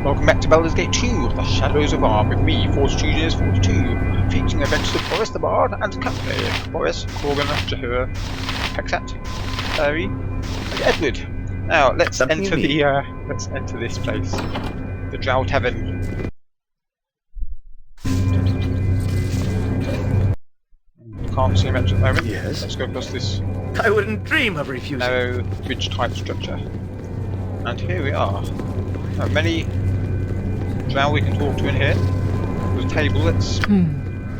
Welcome back to Baldur's Gate 2, The Shadows of Arm, with me, Fortitude 42, featuring adventures of Boris the Bard and company, Boris, Corgan, Jahura, Paxat, Harry, and Edward. Now, let's enter this place, the Drow Tavern. Can't see much at the moment. Yes. Let's go across this I wouldn't dream of refusing. narrow bridge-type structure. And here we are. Many Drow we can talk to in here. There's a table. Let's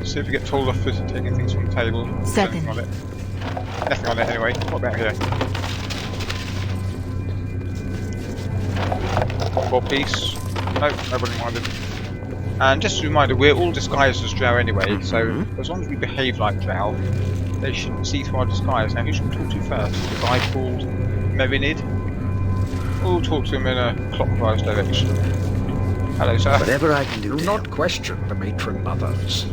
see if we get told off for taking things from the table. 7. Nothing on it. Nothing on it anyway. What about here? Combo piece. No, nobody minded. And just a reminder, we're all disguised as Drow anyway, so as long as we behave like Drow, they shouldn't see through our disguise. Now, who should we talk to first? The guy called Merinid? We'll talk to him in a clockwise direction. Hello, sir. Whatever I can do. Do not question the matron mothers.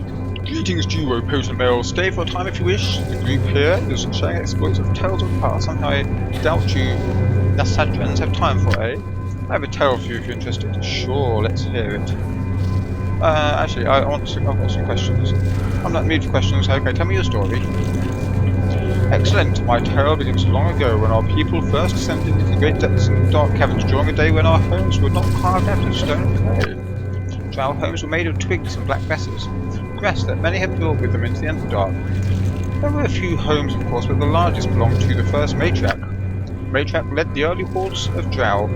Greetings, duo, potent male. Stay for a time if you wish. The group here is sharing exploits of tales of the past. Somehow I doubt you Nasadrans have time for a. I have a tale for you if you're interested. Sure, let's hear it. Actually, I've got some questions. I'm not in the mood for questions. Okay, tell me your story. Excellent. My tale begins long ago when our people first descended into the great depths and dark caverns during a day when our homes were not carved out of stone and clay. Drow homes were made of twigs and black grass that many had brought with them into the Underdark. There were a few homes, of course, but the largest belonged to the first matriarch. Matriarch led the early hordes of Drow,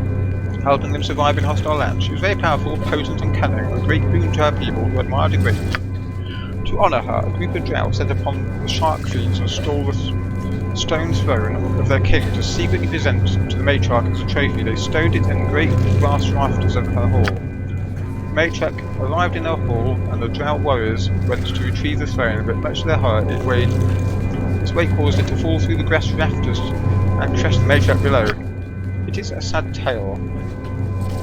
helping them survive in hostile lands. She was very powerful, potent and cunning, a great boon to her people who admired her greatly. To honour her, a group of Drow set upon the shark fiends and stole the stone throne of their king to secretly present to the matriarch as a trophy. They stowed it in great glass rafters of her hall. The matriarch arrived in her hall, and the Drow warriors went to retrieve the throne, but much to their horror, its weight caused it to fall through the glass rafters and crush the matriarch below. It is a sad tale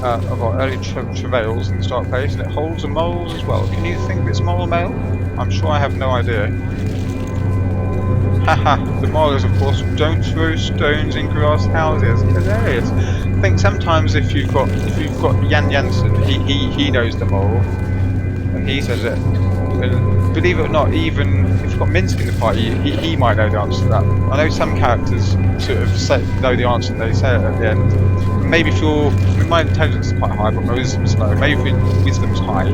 of our early travails in this dark place, and it holds the morals as well. Can you think of its moral mail? I'm sure I have no idea. Haha, the moral is, of course, don't throw stones in grass houses. Hilarious. I think sometimes if you've got Jan Jansen, he knows the moral, and he says it. And believe it or not, even if you've got Minsk in the party, he might know the answer to that. I know some characters sort of know the answer and they say it at the end. Maybe if my intelligence is quite high, but my wisdom's low. Maybe if your wisdom's high,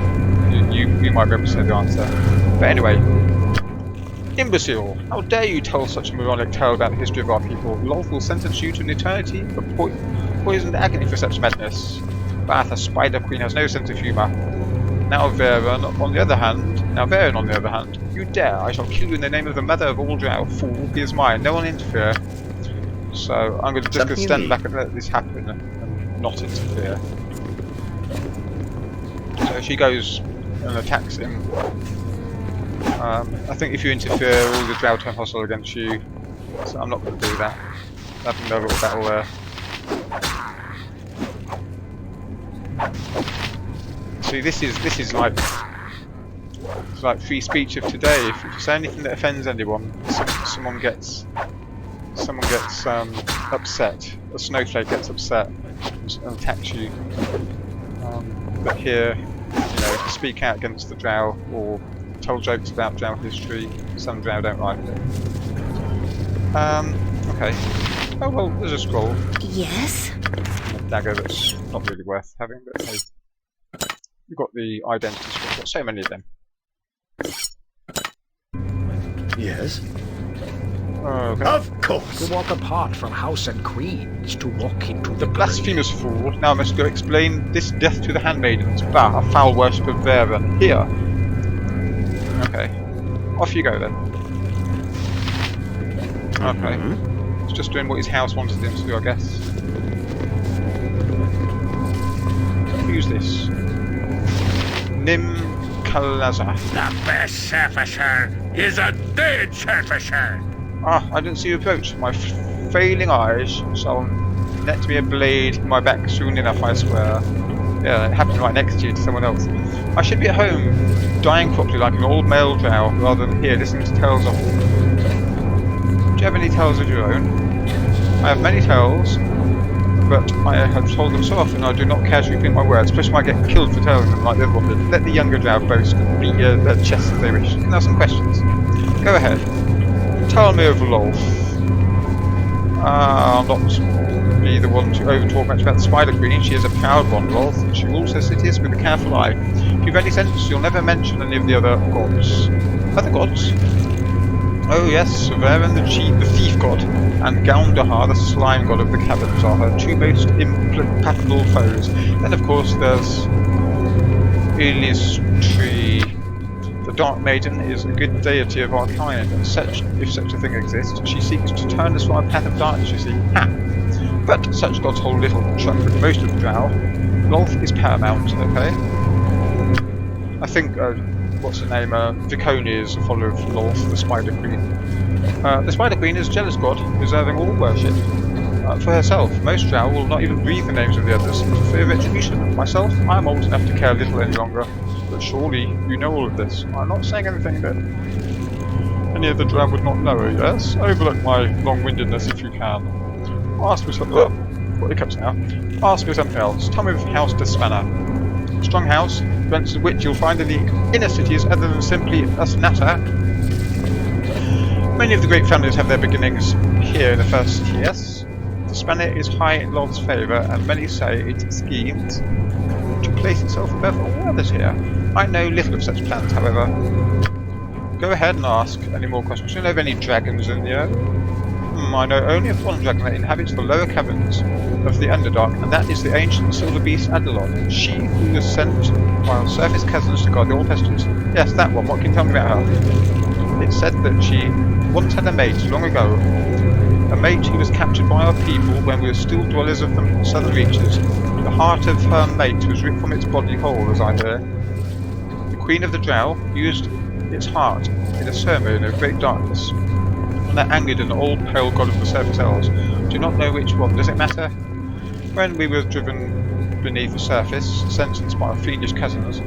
you might be able to say the answer. But anyway, imbecile! How dare you tell such a moronic tale about the history of our people? Lolth will sentence you to an eternity of poisoned agony for such madness. Bath, a spider queen, has no sense of humour. Now Varen, on the other hand, you dare! I shall kill you in the name of the mother of all Drow. Fool, he is mine. No one interfere. So I'm going to just stand back and let this happen and not interfere. So she goes and attacks him. I think if you interfere, all the Drow turn hostile against you. So I'm not going to do that. Having no little battle there. See, this is like it's like free speech of today. If you say anything that offends anyone, someone gets upset. A snowflake gets upset and attacks you. But here, speak out against the Drow or tell jokes about Drow history. Some Drow don't like it. Okay. Oh well, there's a scroll. Yes. And a dagger that's not really worth having, but hey. You've got the identity scroll. You've got so many of them. Yes. Okay. Of course. To walk apart from house and queens, to walk into the blasphemous fool. Now I must go explain this death to the handmaidens. Bah, a foul worship of Varen. Here. Okay. Off you go then. Okay. He's just doing what his house wanted him to do, I guess. Who's this? Nim Kalaza. The best surfacer is a dead surfacer. Ah, I didn't see you approach. My failing eyes shall net me a blade in my back soon enough, I swear. Yeah, it happened right next to you, to someone else. I should be at home, dying properly like an old male Drow, rather than here listening to tales of... Do you have any tales of your own? I have many tales. But I have told them so often I do not care to repeat my words, especially when I get killed for telling them like the other one did. Let the younger drow boast and beat their chests as they wish. You can have some questions. Go ahead. Tell me of Lolth. I'll not be the one to over-talk much about the Spider Queen. She is a proud one, Lolth. She rules her cities with a careful eye. If you've any sense, you'll never mention any of the other gods. Other gods? Oh yes, Tavern the thief god, and Gaundahar the slime god of the caverns are her two most implacable foes. Then of course there's Illustri. The Dark Maiden is a good deity of our kind, and if such a thing exists, she seeks to turn us from a path of darkness, you see. Ha! But such gods hold little truck with most of the drow. Lolth is paramount, okay? I think, what's her name? Viconi is a follower of Lolth, the Spider Queen. The Spider Queen is a jealous god, deserving all worship. For herself, most drow will not even breathe the names of the others, for fear of retribution. Myself, I am old enough to care little any longer. But surely you know all of this. I'm not saying anything that any of the drow would not know, yes? Overlook my long-windedness if you can. Ask me something. What hiccups now? Ask me something else. Tell me of House Despanner. Strong house, rents of which you'll find in the inner cities other than simply us Natha. Many of the great families have their beginnings here in the first city, yes? Despanner is high in Lord's favour, and many say it schemes to place itself above all others here. I know little of such plans, however. Go ahead and ask any more questions. Do you know of any dragons in the earth? I know only of one dragon that inhabits the lower caverns of the Underdark, and that is the ancient silver beast Adelon. She who was sent by our surface cousins to guard the Old Pestilence. Yes, that one. What can you tell me about her? It said that she once had a mate long ago. A mate who was captured by our people when we were still dwellers of the southern reaches. The heart of her mate was ripped from its body whole, as I hear. The Queen of the Drow used its heart in a ceremony of great darkness, and that angered an old pale god of the surface elves. Do not know which one. Does it matter? When we were driven beneath the surface, sentenced by our fiendish cousins,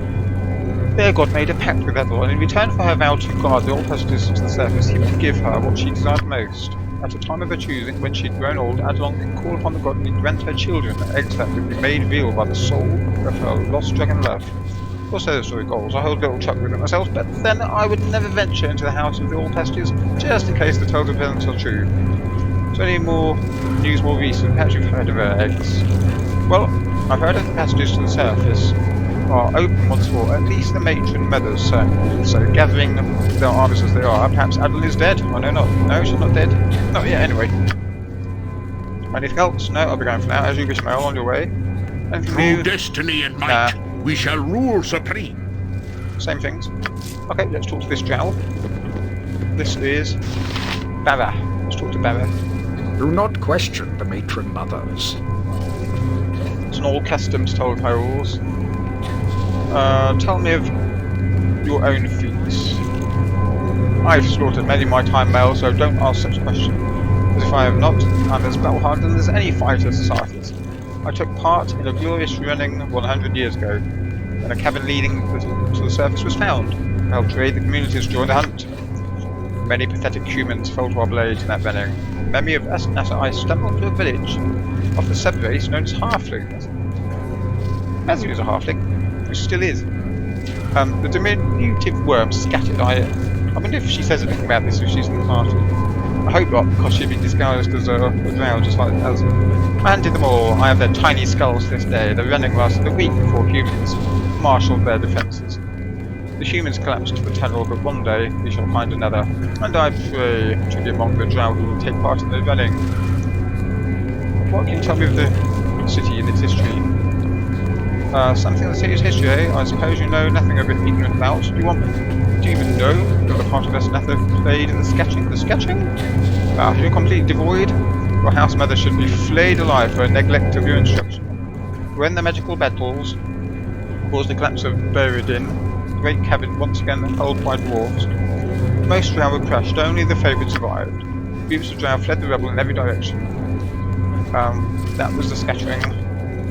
their god made a pact with Adelon. In return for her vow to guard the old pestilence to the surface, he would give her what she desired most. At the time of her choosing, when she had grown old, Adelon could call upon the god and grant her children, eggs that would be made real by the soul of her lost dragon love. Or so the story goes. I hold little chuck with it myself, but then I would never venture into the house of the old pestilence, just in case the tales of villains are true. So any more news more recent? Perhaps you've heard of her eggs. Well, I've heard of the passages to the surface are open once more, at least the matron mothers certainly. So gathering their armies as they are, perhaps Adelon is dead. I know not. No, she's not dead. Not yet, anyway. Anything else? No, I'll be going for now. As you wish, Mel, on your way. Anything Through new? destiny and might, we shall rule supreme. Same things. Okay, let's talk to this drow. This is Bava. Let's talk to Bava. Do not question the matron mothers. It's an old custom to told by rules. Tell me of your own feats. I've slaughtered many my time male, so don't ask such a question. As if I have not, I'm as battle-hardened as any fighter societies. I took part in a glorious running 100 years ago, when a cavern leading to the surface was found. I helped raid the communities during the hunt. Many pathetic humans fell to our blades in that running. In memory of us, Natha, I stumbled into a village of the sub-race known as Halflings. As he was a halfling, who still is. The diminutive worm scattered. I wonder if she says anything about this if she's in the party. I hope not, because she'd be disguised as a drow just like us. I hunted them all. I have their tiny skulls to this day. The running lasted a week before humans marshalled their defences. The humans collapsed to the tunnel, but one day we shall find another. And I pray to be among the drow who will take part in the running. What can you tell me of the city and its history? Something of the city's history, eh? I suppose you know nothing of it ignorant about. Do you even know that the part of us Natha played in the sketching? The sketching? You're completely devoid. Your house mother should be flayed alive for neglect of your instruction. When the magical battles caused the collapse of Beridin, the great cavern once again held by dwarves, most drow were crushed, only the favourite survived. Groups of drow fled the rebel in every direction. That was the scattering.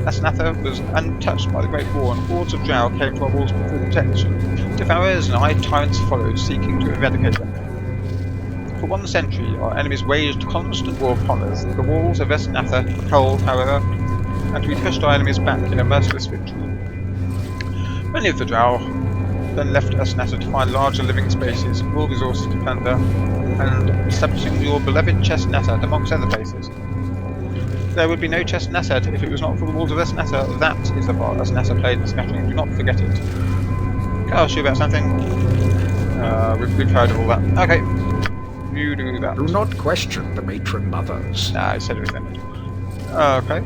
As Natha was untouched by the Great War, and hordes of drow came to our walls for protection. Devourers and high tyrants followed, seeking to eradicate them. For 1 century, our enemies waged constant war upon us. The walls of Natha were cold, however, and we pushed our enemies back in a merciless victory. Many of the Drow then left Natha to find larger living spaces, more resources to plunder, and establishing your beloved Chest Natha amongst other places. There would be no Chest Natha if it was not for the walls of Natha. That is the part Natha played in Scattering. Do not forget it. Can I ask you about something? We've heard of all that. Okay. You do that. Do not question the matron mothers. Nah, I said everything. Okay.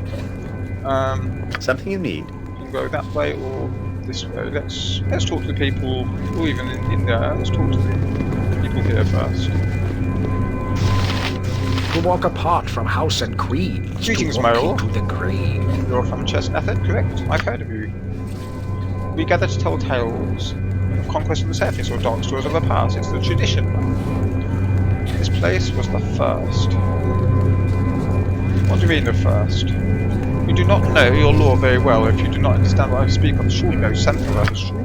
Something you need. You can go that way or this way. Let's talk to the people, or even in there. Let's talk to the people here first. To walk apart from house and queens. Greetings, to walk Merrill. into the grave. You're from Chest Natha, correct? I've heard of you. We gather to tell tales of conquest on the surface or dark stories of the past. It's the tradition. This place was the first. What do you mean the first? You do not know your lore very well if you do not understand what I speak of. Surely no central history.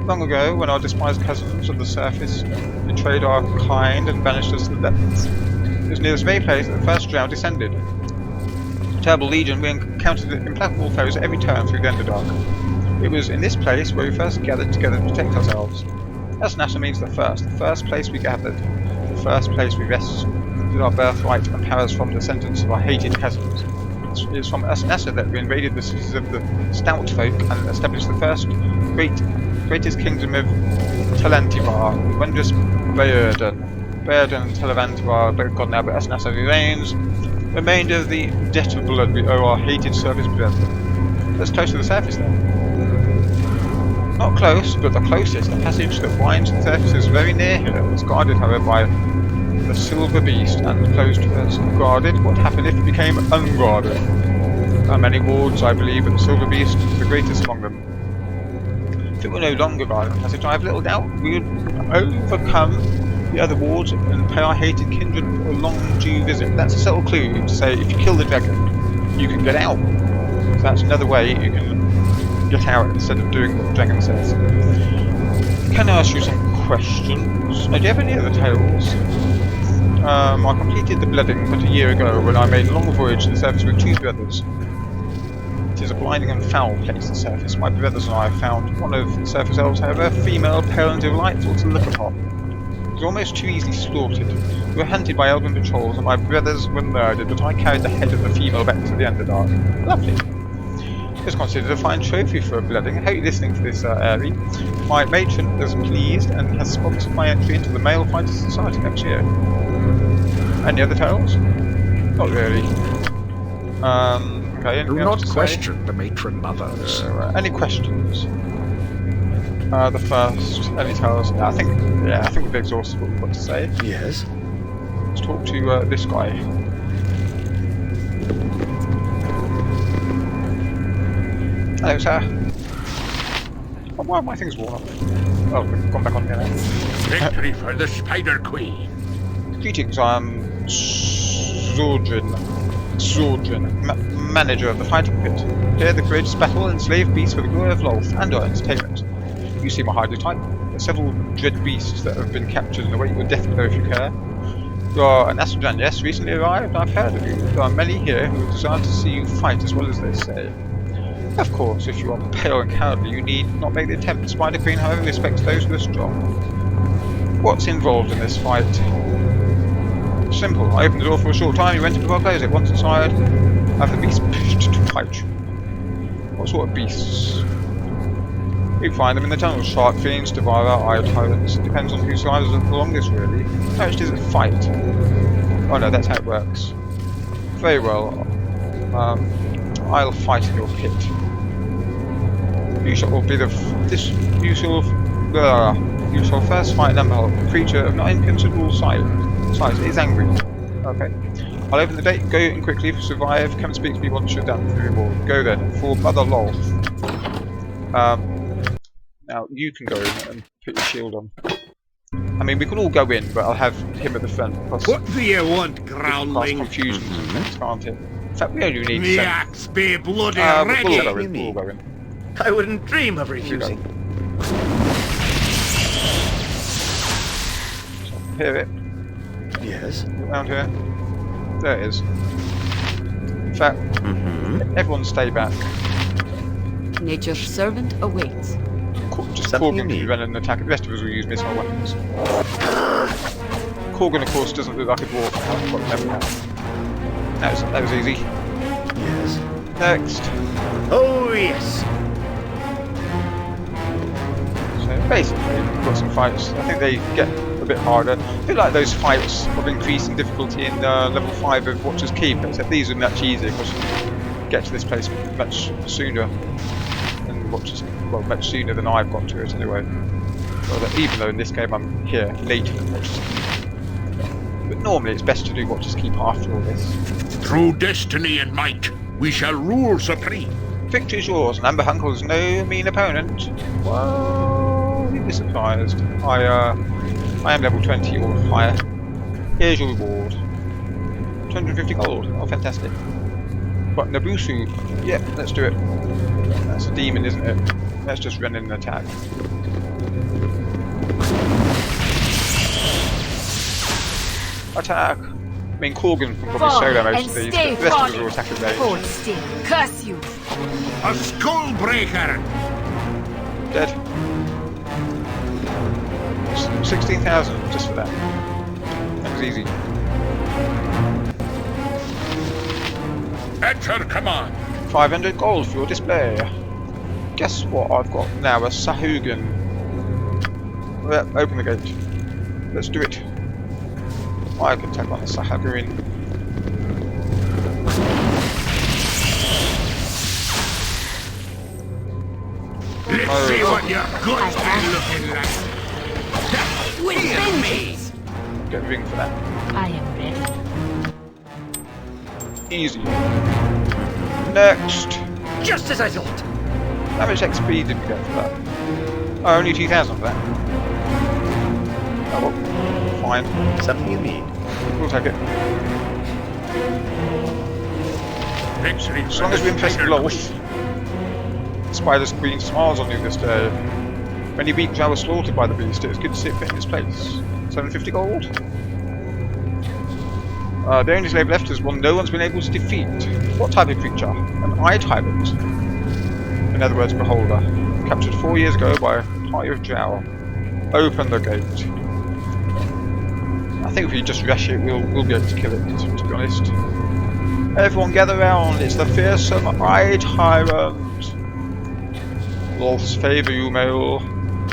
Long ago, when our despised cousins of the surface betrayed our kind and banished us to the depths, it was near this very place that the first Drow descended. A terrible legion, we encountered implacable foes at every turn through the Underdark. It was in this place where we first gathered together to protect ourselves. Natha means the first place we gathered, the first place we rested our birthright and powers from the descendants of our hated cousins. It is from Natha that we invaded the cities of the Stout folk and established the first greatest kingdom of Talantivar, the wondrous Baerden. Baerden and Talantivar both gone now, but Natha remains. Remainder of the debt of blood we owe our hated service brethren. That's close to the surface then. Not close, but the closest. A passage that winds the surface is very near here. It's guarded, however, by the Silver Beast and closed to us. Guarded? What happened if it became unguarded? There are many wards, I believe, but the Silver Beast is the greatest among them. If it were no longer guarded, as I have little doubt, we would overcome the other wards and pay our hated kindred a long-due visit. That's a subtle clue to say if you kill the dragon, you can get out. So that's another way you can get out instead of doing what the dragon says. Can I ask you some questions? Do you have any other tales? I completed the Blooding but a year ago when I made a long voyage to the surface with 2 brothers. It is a blinding and foul place, the surface. My brothers and I found one of the surface elves, however, female, pale and delightful to look upon. It was almost too easily slaughtered. We were hunted by elven patrols and my brothers were murdered, but I carried the head of the female back to the Underdark. Lovely. It was considered a fine trophy for a Blooding. I hope you're listening to this, Airy. My matron is pleased and has sponsored my entry into the Male Fighter Society next year. Any other tales? Not really. Okay, Do not question the matron mothers. Any questions? The first, any tales? I think we've exhausted what we've got to say. Yes. Let's talk to this guy. Hello, sir. Oh, why are my things worn off? Oh, we've gone back on here now. Victory for the Spider Queen. Greetings, I'm Zordrin, manager of the fighting pit. Here the greatest battle enslaved beasts for the glory of Lolth and our entertainment. You seem a highly type. There are several dread beasts that have been captured and await your death blow if you care. You are an Astrodran, yes, recently arrived. I've heard of you. There are many here who desire to see you fight as well as they say. Of course, if you are pale and cowardly, you need not make the attempt. The Spider Queen, however, respects those who are strong. What's involved in this fight? Simple. I opened the door for a short time, you went before I closed it. Once inside, I have the beast pushed to fight you. What sort of beasts? You find them in the tunnels. Shark fiends, devourer, eye tyrants. It depends on who survives the longest, really. How much does it fight? Oh no, that's how it works. Very well. I'll fight in your pit. You shall be you shall first fight an unbeholden creature of not inconsiderable size. It is angry. Okay. I'll open the gate. Go in quickly. Survive. Come and speak to me once you're done with the reward. Go then. For Brother Lolth. Now you can go in and put your shield on. I mean, we can all go in, but I'll have him at the front. What do you want, groundling? Confusion, can't it? In fact, we only need The axe be bloody we'll ready. go in. We'll go in. I wouldn't dream of refusing. Hear it. Yes. Around here. There it is. In fact, everyone stay back. Nature's servant awaits. Just Something Corgan you can need. run an attack. The rest of us will use missile weapons. Corgan, of course, doesn't look like a dwarf. I've got to remember that. That was easy. Yes. Next. Oh, yes. So basically, we've got some fights. I think they get a bit harder. A bit like those fights of increasing difficulty in level 5 of Watcher's Keep, except these are much easier because you get to this place much sooner than much sooner than I've got to it anyway. Well, even though in this game I'm here later than Watcher's Keep. But normally it's best to do Watcher's Keep after all this. Through destiny and might, we shall rule supreme. Victory's yours, and Amber Hunkle's no mean opponent. Well, you'd be surprised. I am level 20 or higher. Here's your reward. 250 gold. Oh, fantastic. But Nabusu, yeah, let's do it. That's a demon, isn't it? Let's just run in an attack. Attack! I mean, Corgan can probably solo most of these, but the rest of us will attack at range. Hold still. Curse you. A skull breaker. Dead. 16,000 just for that. That was easy. At her command. 500 gold for your display. Guess what I've got now? A Sahugan. Open the gate. Let's do it. I can take on a Sahugan. Let's see what your goods been looking like. With vengeance. Get a ring for that. I am ready. Easy. Next. Just as I thought. How much XP did we get for that? Oh, only 2,000 for that. Oh well, fine. Something you need. We'll take it. Victory. As long as we impress the Lolth. Spider's Queen smiles on you this day. When you beat Drow slaughtered by the beast, it's good to see it fit in its place. 750 gold. The only slave left is one no one's been able to defeat. What type of creature? An eye tyrant. In other words, beholder. Captured 4 years ago by a party of Drow. Open the gate. I think if we just rush it, we'll be able to kill it, to be honest. Everyone gather round, it's the fearsome eye tyrant. Lolth's favour you, male.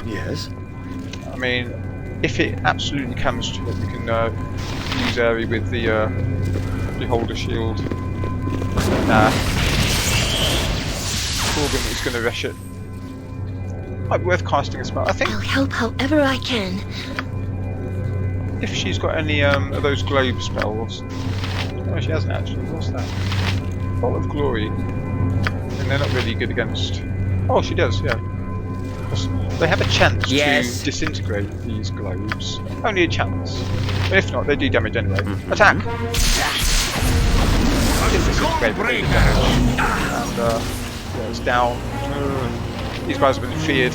Yes. I mean, if it absolutely comes to it, we can use Airy with the Beholder Shield. Nah. Corgan is going to rush it. Might be worth casting a spell. I think I'll help however I can. if she's got any of those globe spells. No, she hasn't actually. What's that? Bolt of Glory. And they're not really good against. Oh, she does, yeah. They have a chance to disintegrate these globes. Only a chance. But if not, they do damage anyway. Attack! Disintegrate, but they do damage. And yeah, it's down. These guys have been feared.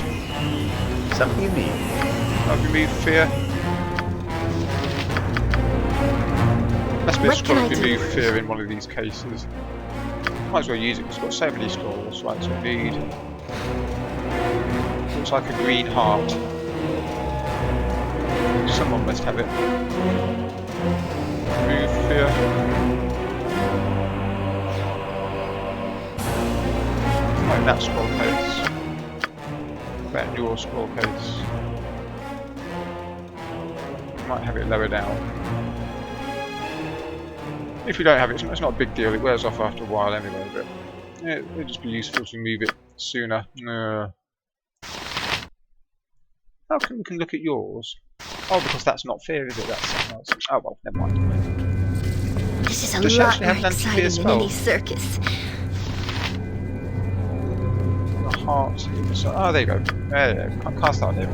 Something you need. I've removed fear. Must be a scroll to remove fear in one of these cases. Might as well use it because it's got so many scrolls. Right, so we need. Looks like a green heart. Someone must have it. Remove fear. Like that scroll case. That your scroll case. Might have it lower down. If you don't have it, it's not a big deal. It wears off after a while anyway. But yeah, it'd just be useful to remove it sooner. How come we can look at yours? Oh, because that's not fear, is it? That's something else. Oh well, never mind. This is a Does she lot actually have more an anti-fear exciting than spell? any circus. The heart. Oh, there you go. There you go. I'll cast that on him.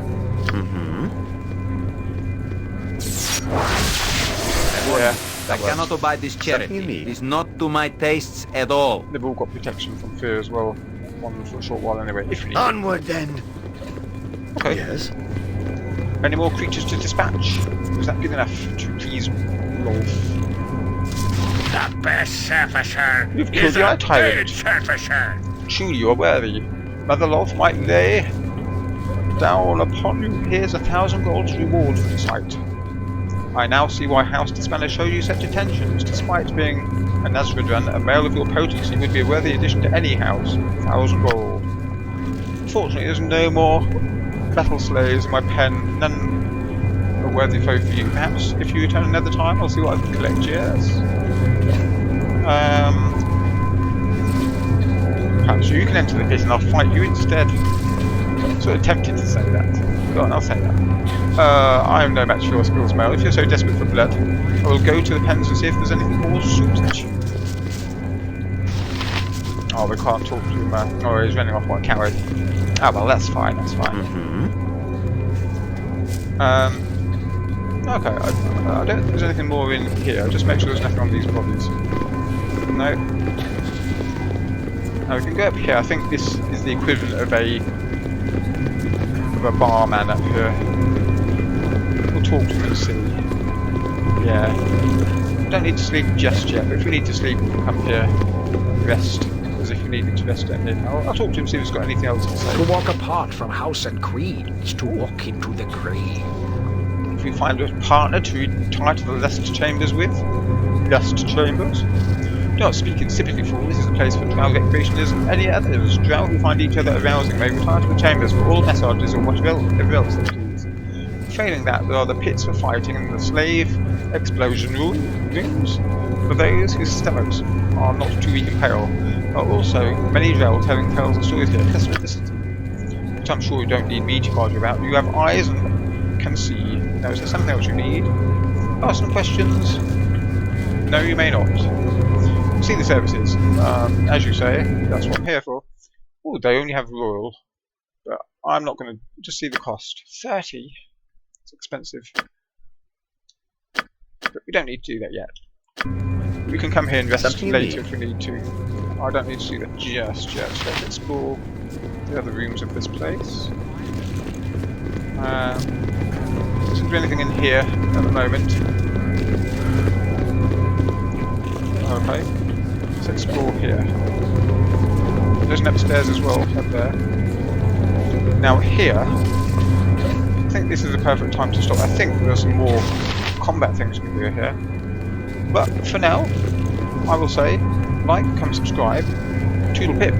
Yeah. I cannot abide this charity. It is not to my tastes at all. They've all got protection from fear as well. One for a short while anyway, if you need it. Onward then. Okay. Yes. Any more creatures to dispatch? Is that good enough to please Rolf? The best surfacer You've killed is the a Eye Tyrant. dead surfacer. Truly you are worthy. Mother Rolf might lay down upon you. Here's 1,000 gold's reward for the sight. I now see why House Disbanner showed you such attentions. Despite being a Nazradran, a male of your potency would be a worthy addition to any house. 1,000 gold. Unfortunately, there's no more battle slaves in my pen. None a worthy foe for you. Perhaps if you return another time, I'll see what I can collect. Yes. Perhaps you can enter the pit and I'll fight you instead. Sort of tempted to say that. Go on, I'll say that. I am no match for your skills, Mel. If you're so desperate for blood, I will go to the pens and see if there's anything more suits you. Oh, we can't talk to him. Oh, he's running off like a coward. Ah, well, that's fine, that's fine. Okay, I don't think there's anything more in here. Just make sure there's nothing on these bodies. No. Now we can go up here. I think this is the equivalent of a barman up here. We'll talk to him and see. Yeah. Don't need to sleep just yet, but if we need to sleep, we'll come here and rest. As if we needed to rest down here. I'll talk to him, see if he's got anything else to say. To walk apart from house and creed is to walk into the grave. If we find a partner to retire to the Lust Chambers with. Lust Chambers? Do not speak insipidly, fool. This is a place for drow recreation as any others. Drow who find each other arousing may retire to the chambers for all massages or whatever else they please. Failing that, there are the pits for fighting and the slave explosion rooms for those whose stomachs are not too weak and pale. There are also many drow telling tales and stories here, accustomed to the city. But I'm sure you don't need me to guard you about. You have eyes and can see. Now, is there something else you need? Ask some questions? No, you may not. See the services. As you say, that's what I'm here for. Oh, they only have royal. But I'm not going to just see the cost. 30? It's expensive. But we don't need to do that yet. We can come here and rest Something later if we need to. I don't need to do that just yet. Let's explore the other rooms of this place. Isn't there anything in here at the moment? Okay. Let's explore here. There's an upstairs as well, up there. Now here, I think this is the perfect time to stop. I think there are some more combat things we can do here. But for now, I will say, like, come subscribe, toodle pip.